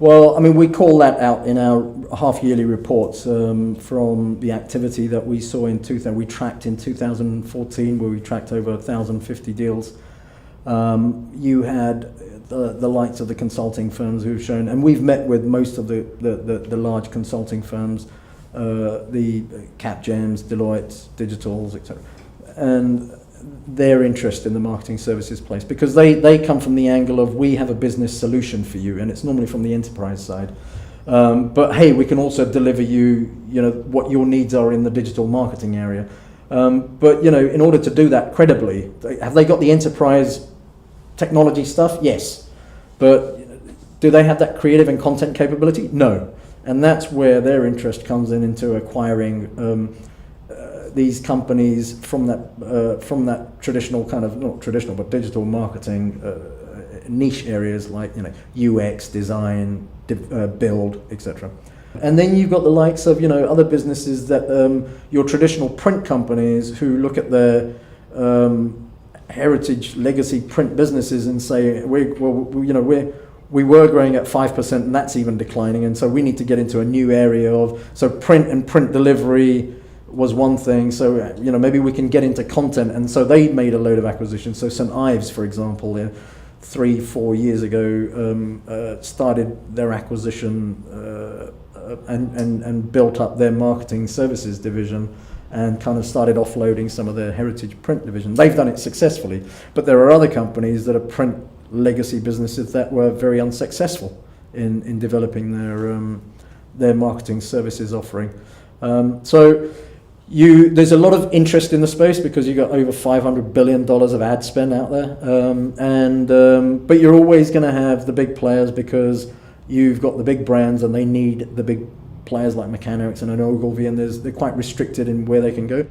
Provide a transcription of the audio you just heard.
Well, I mean, we call that out in our half-yearly reports from the activity that we saw in 2000. We tracked in 2014, where we tracked over 1,050 deals. You had the likes of the consulting firms who've shown, and we've met with most of the large consulting firms, the Capgems, Deloitte, Digitals, etc., and their interest in the marketing services place, because they come from the angle of, we have a business solution for you, and it's normally from the enterprise side. But hey, we can also deliver you, what your needs are in the digital marketing area. But in order to do that credibly, have they got the enterprise technology stuff? Yes. But do they have that creative and content capability? No. And that's where their interest comes into acquiring these companies from that traditional kind of, not traditional, but digital marketing niche areas like UX, design, build, etc. And then you've got the likes of other businesses that your traditional print companies who look at their heritage legacy print businesses and say, we were growing at 5% and that's even declining, and so we need to get into a new area of, so print and print delivery was one thing, so maybe we can get into content, and so they made a load of acquisitions. So St. Ives, for example, 3-4 years ago started their acquisition and built up their marketing services division and kind of started offloading some of their heritage print division. They've done it successfully, but there are other companies that are print legacy businesses that were very unsuccessful in developing their marketing services offering. So there's a lot of interest in the space because you've got over $500 billion of ad spend out there, but you're always going to have the big players because you've got the big brands and they need the big players like McCann Erickson and Ogilvy, and they're quite restricted in where they can go.